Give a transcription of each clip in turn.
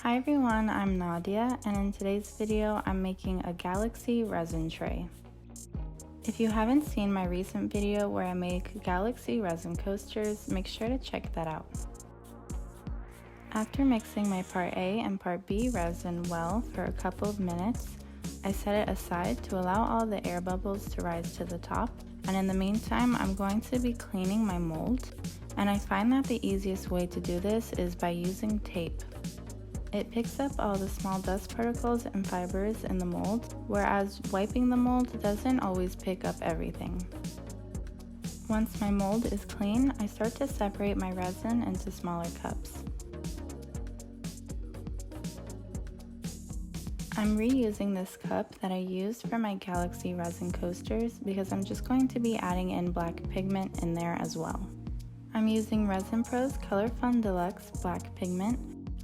Hi everyone, I'm Nadia, and in today's video I'm making a galaxy resin tray. If you haven't seen my recent video where I make galaxy resin coasters, make sure to check that out. After mixing my part A and part B resin well for a couple of minutes, I set it aside to allow all the air bubbles to rise to the top, and in the meantime I'm going to be cleaning my mold, and I find that the easiest way to do this is by using tape. It picks up all the small dust particles and fibers in the mold, whereas wiping the mold doesn't always pick up everything. Once my mold is clean, I start to separate my resin into smaller cups. I'm reusing this cup that I used for my galaxy resin coasters because I'm just going to be adding in black pigment in there as well. I'm using Resin Pro's Color Fun Deluxe black pigment.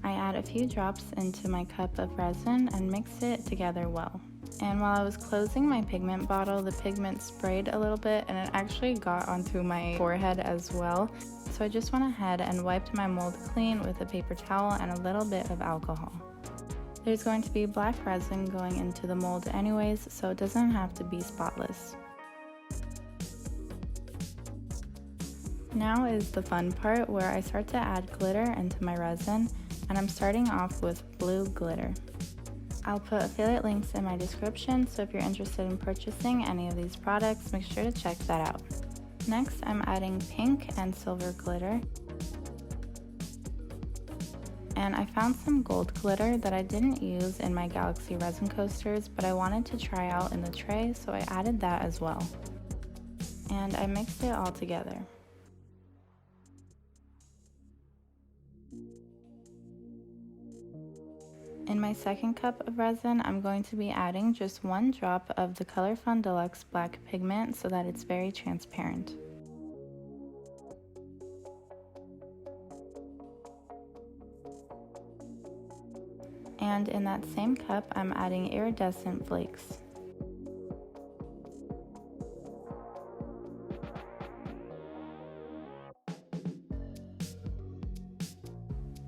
I add a few drops into my cup of resin and mix it together well. And while I was closing my pigment bottle, the pigment sprayed a little bit and it actually got onto my forehead as well. So I just went ahead and wiped my mold clean with a paper towel and a little bit of alcohol. There's going to be black resin going into the mold anyways, so it doesn't have to be spotless. Now is the fun part where I start to add glitter into my resin, and I'm starting off with blue glitter. I'll put affiliate links in my description, so if you're interested in purchasing any of these products, make sure to check that out. Next, I'm adding pink and silver glitter. And I found some gold glitter that I didn't use in my galaxy resin coasters, but I wanted to try out in the tray, so I added that as well. And I mixed it all together. In my second cup of resin, I'm going to be adding just one drop of the Color Fun Deluxe black pigment so that it's very transparent. And in that same cup, I'm adding iridescent flakes.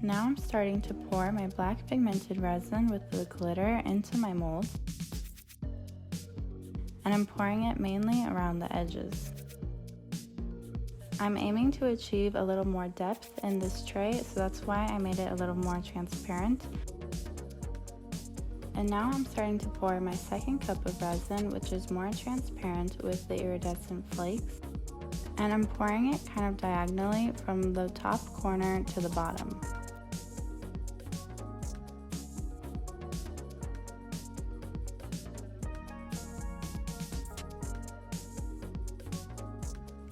Now I'm starting to pour my black pigmented resin with the glitter into my mold, and I'm pouring it mainly around the edges. I'm aiming to achieve a little more depth in this tray, so that's why I made it a little more transparent. And now I'm starting to pour my second cup of resin, which is more transparent with the iridescent flakes, and I'm pouring it kind of diagonally from the top corner to the bottom.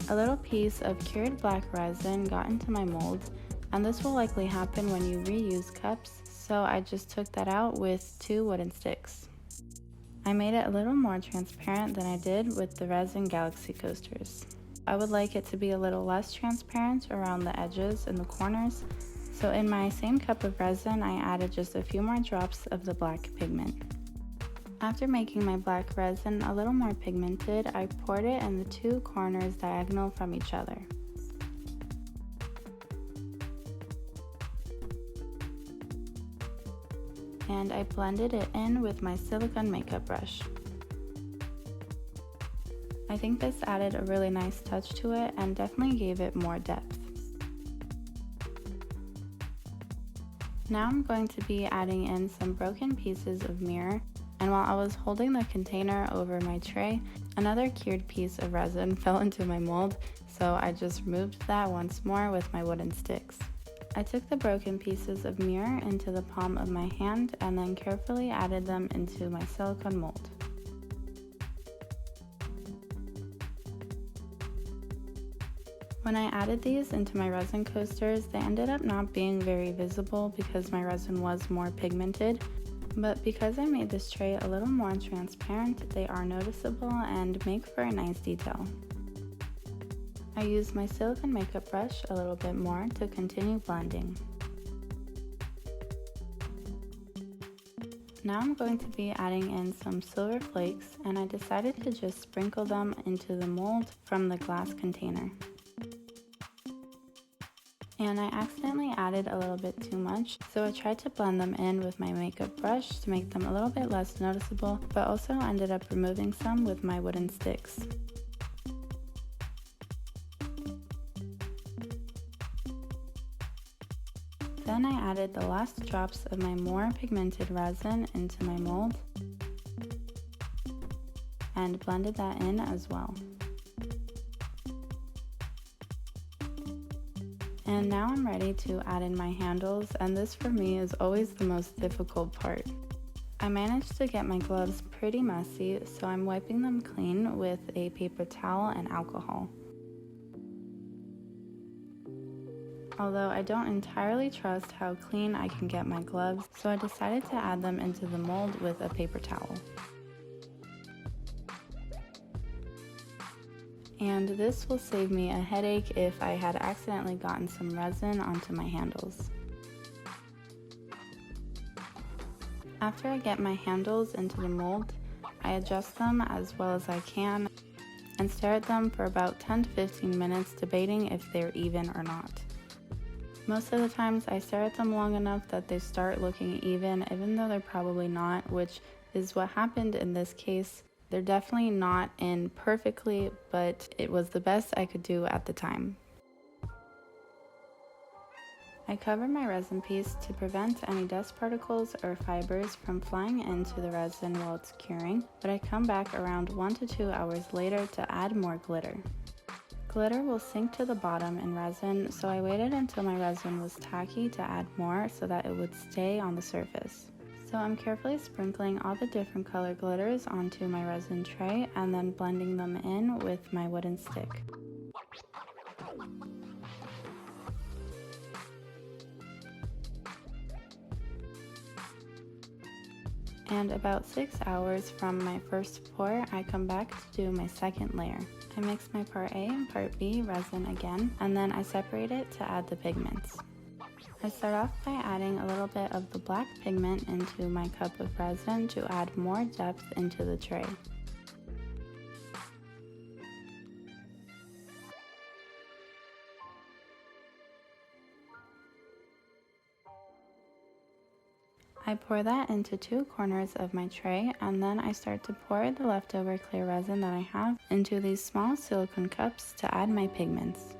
A little piece of cured black resin got into my mold, and this will likely happen when you reuse cups, so I just took that out with 2 wooden sticks. I made it a little more transparent than I did with the resin galaxy coasters. I would like it to be a little less transparent around the edges and the corners, so in my same cup of resin I added just a few more drops of the black pigment. After making my black resin a little more pigmented, I poured it in the 2 corners diagonal from each other. And I blended it in with my silicone makeup brush. I think this added a really nice touch to it and definitely gave it more depth. Now I'm going to be adding in some broken pieces of mirror, and while I was holding the container over my tray, another cured piece of resin fell into my mold, so I just removed that once more with my wooden sticks. I took the broken pieces of mirror into the palm of my hand and then carefully added them into my silicone mold. When I added these into my resin coasters, they ended up not being very visible because my resin was more pigmented, but because I made this tray a little more transparent, they are noticeable and make for a nice detail. I used my silicone makeup brush a little bit more to continue blending. Now I'm going to be adding in some silver flakes, and I decided to just sprinkle them into the mold from the glass container. and I accidentally added a little bit too much, so I tried to blend them in with my makeup brush to make them a little bit less noticeable, but also ended up removing some with my wooden sticks. Then I added the last drops of my more pigmented resin into my mold and blended that in as well. And now I'm ready to add in my handles, and this for me is always the most difficult part. I managed to get my gloves pretty messy, so I'm wiping them clean with a paper towel and alcohol. Although I don't entirely trust how clean I can get my gloves, so I decided to add them into the mold with a paper towel. And this will save me a headache if I had accidentally gotten some resin onto my handles. After I get my handles into the mold, I adjust them as well as I can and stare at them for about 10 to 15 minutes, debating if they're even or not. Most of the times I stare at them long enough that they start looking even though they're probably not, which is what happened in this case. They're definitely not in perfectly, but it was the best I could do at the time. I cover my resin piece to prevent any dust particles or fibers from flying into the resin while it's curing, but I come back around 1 to 2 hours later to add more glitter. Glitter will sink to the bottom in resin, so I waited until my resin was tacky to add more so that it would stay on the surface. So I'm carefully sprinkling all the different color glitters onto my resin tray and then blending them in with my wooden stick. And about 6 hours from my first pour, I come back to do my second layer. I mix my part A and part B resin again, and then I separate it to add the pigments. I start off by adding a little bit of the black pigment into my cup of resin to add more depth into the tray. I pour that into 2 corners of my tray, and then I start to pour the leftover clear resin that I have into these small silicone cups to add my pigments.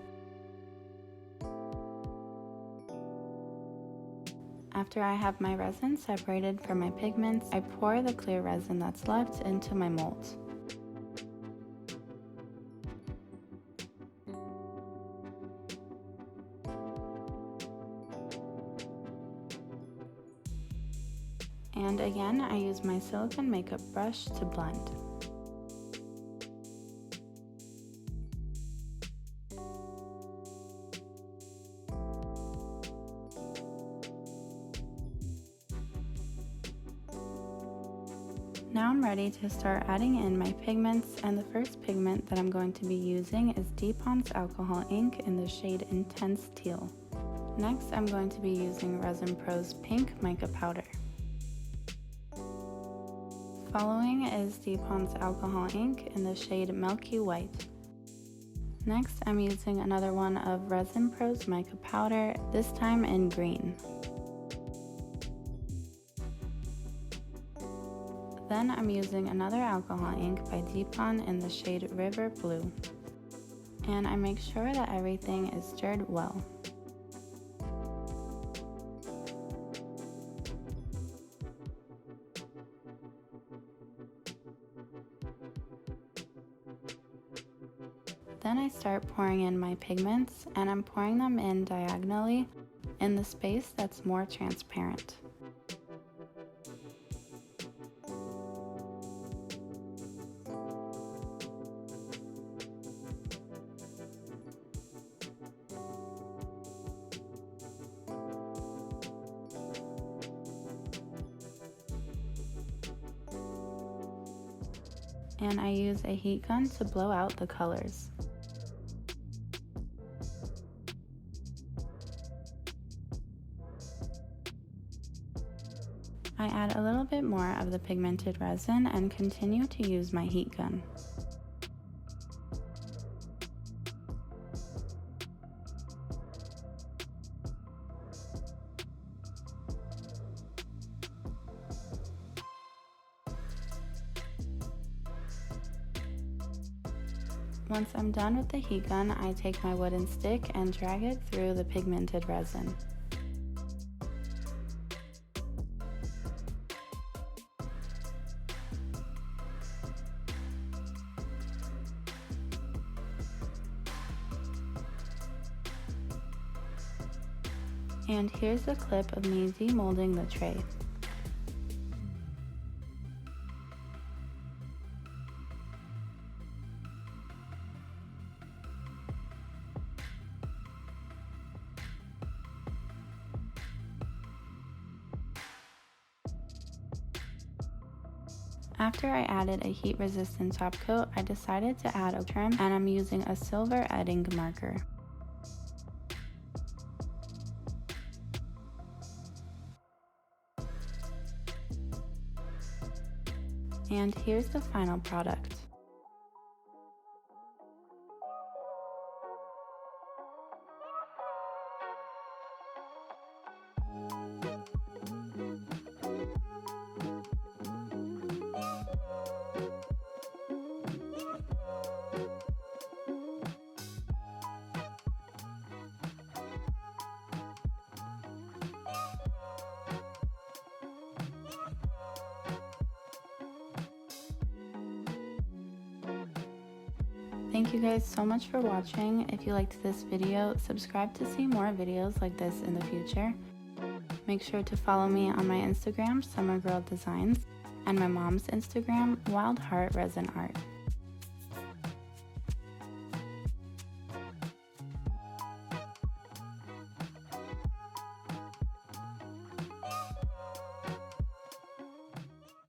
After I have my resin separated from my pigments, I pour the clear resin that's left into my molds. And again, I use my silicone makeup brush to blend. Now I'm ready to start adding in my pigments, and the first pigment that I'm going to be using is Demolding's alcohol ink in the shade Intense Teal. Next, I'm going to be using Resin Pro's pink mica powder. Following is Demolding's alcohol ink in the shade Milky White. Next, I'm using another one of Resin Pro's mica powder, this time in green. Then I'm using another alcohol ink by Demolding in the shade River Blue. And I make sure that everything is stirred well. Then I start pouring in my pigments, and I'm pouring them in diagonally in the space that's more transparent. And I use a heat gun to blow out the colors. I add a little bit more of the pigmented resin and continue to use my heat gun. Once I'm done with the heat gun, I take my wooden stick and drag it through the pigmented resin. And here's a clip of me demolding the tray. After I added a heat-resistant top coat, I decided to add a trim, and I'm using a silver edding marker. And here's the final product. Thank you guys so much for watching. If you liked this video, subscribe to see more videos like this in the future. Make sure to follow me on my Instagram, Summer Girl Designs, and my mom's Instagram, Wild Heart Resin Art.